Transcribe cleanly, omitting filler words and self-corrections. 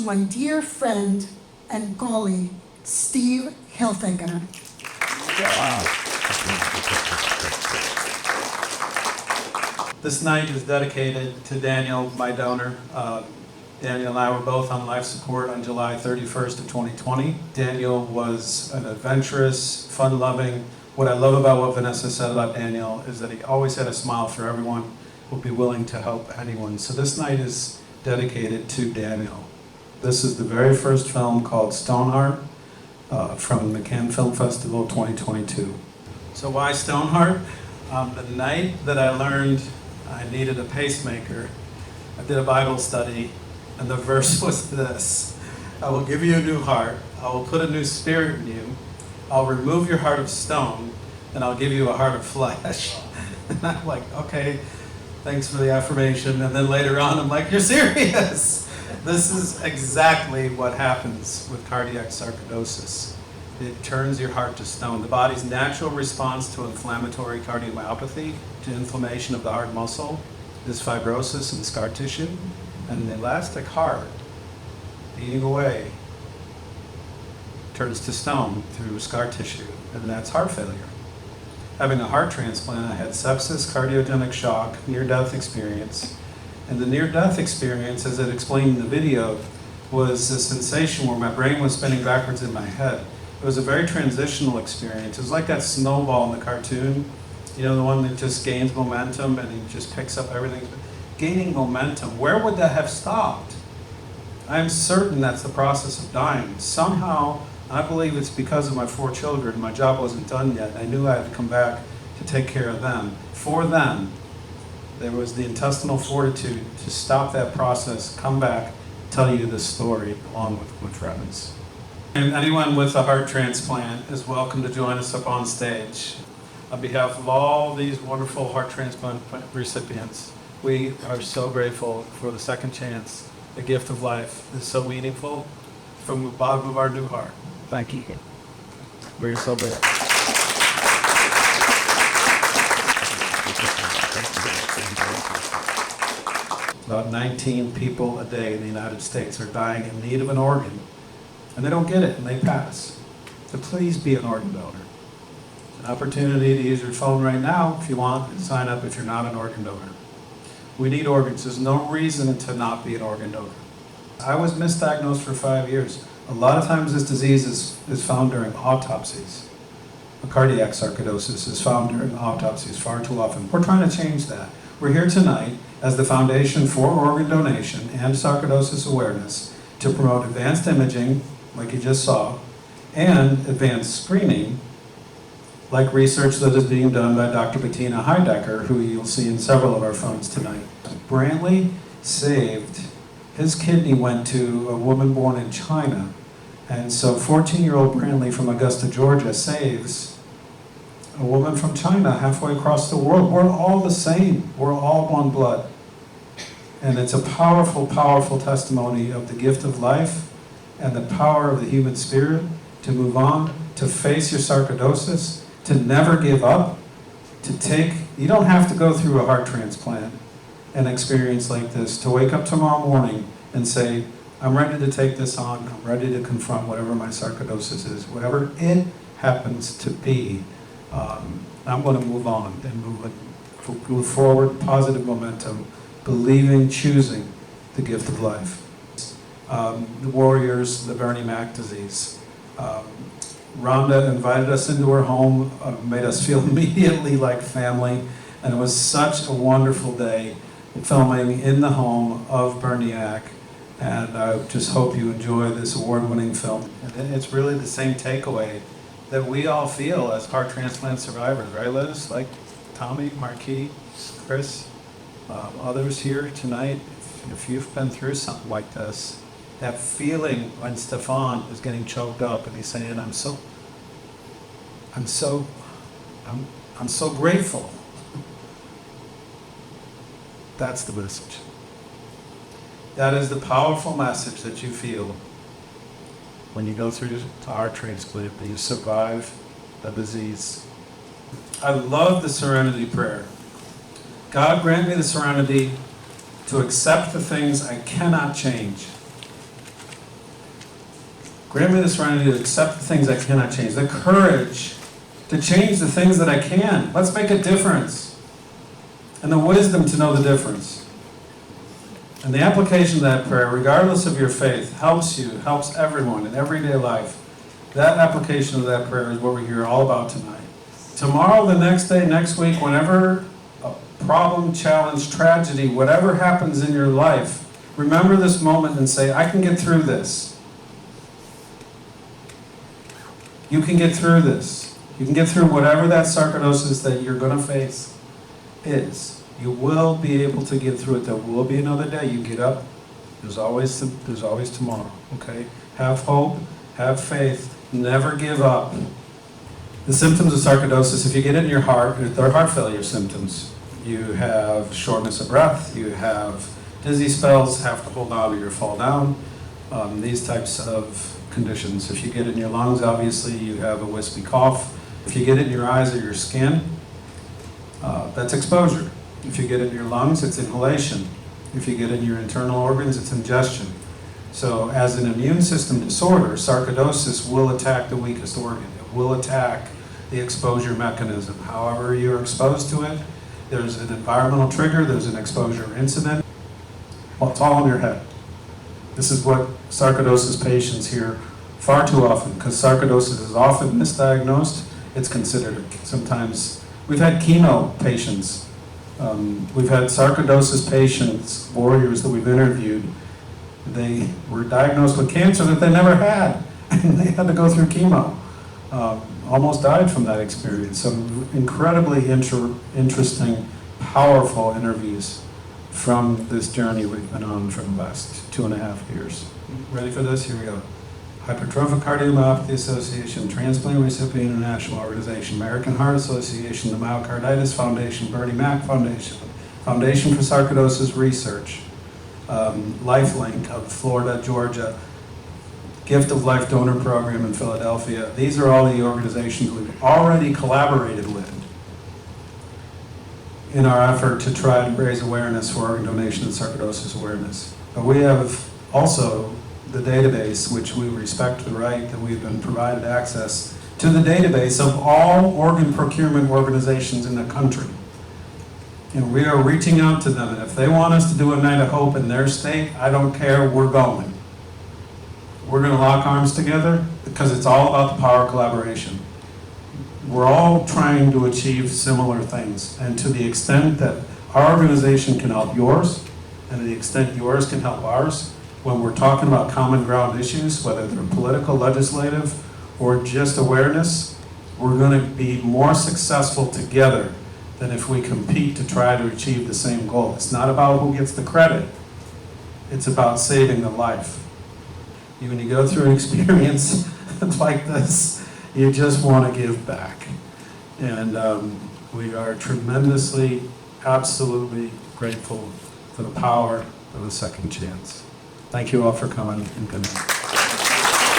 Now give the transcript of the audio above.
my dear friend and colleague, Steve Hilfiker. This night is dedicated to Daniel, my donor. Daniel and I were both on life support on July 31st of 2020. Daniel was an adventurous, fun-loving. What I love about what Vanessa said about Daniel is that he always had a smile for everyone, would be willing to help anyone. So this night is dedicated to Daniel. This is the very first film called Stoneheart from the Cannes Film Festival 2022. So why Stoneheart? The night that I learned I needed a pacemaker, I did a Bible study, and the verse was this: I will give you a new heart, I will put a new spirit in you, I'll remove your heart of stone, and I'll give you a heart of flesh. And I'm like, okay, thanks for the affirmation. And then later on, I'm like, you're serious? This is exactly what happens with cardiac sarcoidosis. It turns your heart to stone. The body's natural response to inflammatory cardiomyopathy, to inflammation of the heart muscle, is fibrosis and scar tissue. And the elastic heart, eating away, turns to stone through scar tissue, and that's heart failure. Having a heart transplant, I had sepsis, cardiogenic shock, near-death experience. And the near-death experience, as it explained in the video, was a sensation where my brain was spinning backwards in my head. It was a very transitional experience. It was like that snowball in the cartoon, you know, the one that just gains momentum and he just picks up everything. Gaining momentum, where would that have stopped? I'm certain that's the process of dying. Somehow, I believe it's because of my 4 children. My job wasn't done yet. I knew I had to come back to take care of them. For them, there was the intestinal fortitude to stop that process, come back, tell you the story along with friends. And anyone with a heart transplant is welcome to join us up on stage. On behalf of all these wonderful heart transplant recipients, we are so grateful for the second chance. The gift of life is so meaningful from the bottom of our new heart. Thank you. We're so big. About 19 people a day in the United States are dying in need of an organ, and they don't get it, and they pass. So please be an organ donor. It's an opportunity to use your phone right now if you want, and sign up if you're not an organ donor. We need organs. There's no reason to not be an organ donor. I was misdiagnosed for 5 years. A lot of times this disease is found during autopsies. A cardiac sarcoidosis is found during autopsies far too often. We're trying to change that. We're here tonight as the Foundation for Organ Donation and Sarcoidosis Awareness to promote advanced imaging, like you just saw, and advanced screening, like research that is being done by Dr. Bettina Heidecker, who you'll see in several of our phones tonight. Brantley saved, his kidney went to a woman born in China, and so 14-year-old Brantley from Augusta, Georgia saves a woman from China halfway across the world. We're all the same. We're all one blood. And it's a powerful, powerful testimony of the gift of life and the power of the human spirit to move on, to face your sarcoidosis, to never give up, you don't have to go through a heart transplant, an experience like this, to wake up tomorrow morning and say, I'm ready to take this on, I'm ready to confront whatever my sarcoidosis is, whatever it happens to be. I'm going to move on and move forward, positive momentum, believing, choosing the gift of life. The Warriors, the Bernie Mac disease. Rhonda invited us into her home, made us feel immediately like family, and it was such a wonderful day filming in the home of Bernie Mac, and I just hope you enjoy this award-winning film. And it's really the same takeaway that we all feel as heart transplant survivors, right, Liz? Like Tommy, Marquis, Chris, others here tonight, if you've been through something like this, that feeling when Stefan is getting choked up and he's saying, I'm so grateful. That's the message. That is the powerful message that you feel when you go through to heart transplant, that you survive the disease. I love the serenity prayer. God grant me the serenity to accept the things I cannot change Grant me the serenity to accept the things I cannot change, the courage to change the things that I can. Let's make a difference. And the wisdom to know the difference. And the application of that prayer, regardless of your faith, helps you, helps everyone in everyday life. That application of that prayer is what we're here all about tonight. Tomorrow, the next day, next week, whenever a problem, challenge, tragedy, whatever happens in your life, remember this moment and say, I can get through this. You can get through this. You can get through whatever that sarcoidosis that you're going to face is. You will be able to get through it. There will be another day. You get up. There's always tomorrow. Okay? Have hope. Have faith. Never give up. The symptoms of sarcoidosis, if you get it in your heart, they're heart failure symptoms. You have shortness of breath. You have dizzy spells, have to hold on or you fall down. These types of conditions. If you get it in your lungs, obviously you have a wispy cough. If you get it in your eyes or your skin, that's exposure. If you get it in your lungs, it's inhalation. If you get it in your internal organs, it's ingestion. So as an immune system disorder, sarcoidosis will attack the weakest organ. It will attack the exposure mechanism. However you're exposed to it, there's an environmental trigger, there's an exposure incident. Well, it's all in your head. This is what sarcoidosis patients hear far too often, because sarcoidosis is often misdiagnosed. It's considered sometimes. We've had chemo patients. We've had sarcoidosis patients, warriors that we've interviewed. They were diagnosed with cancer that they never had, and they had to go through chemo. Almost died from that experience. Some incredibly interesting, powerful interviews from this journey we've been on for the last 2.5 years. Ready for this? Here we go. Hypertrophic Cardiomyopathy Association, Transplant Recipient International Organization, American Heart Association, the Myocarditis Foundation, Bernie Mac Foundation, Foundation for Sarcoidosis Research, Lifelink of Florida, Georgia, Gift of Life Donor Program in Philadelphia. These are all the organizations we've already collaborated with in our effort to try to raise awareness for organ donation and sarcoidosis awareness. But we have also the database, which we respect the right that we've been provided access to the database of all organ procurement organizations in the country. And we are reaching out to them, and if they want us to do a night of hope in their state, I don't care, we're going. We're going to lock arms together because it's all about the power of collaboration. We're all trying to achieve similar things, and to the extent that our organization can help yours, and to the extent yours can help ours, when we're talking about common ground issues, whether they're political, legislative, or just awareness, we're going to be more successful together than if we compete to try to achieve the same goal. It's not about who gets the credit. It's about saving a life. When you go through an experience like this, you just want to give back. And we are tremendously, absolutely grateful for the power of a second chance. Thank you all for coming, and good night.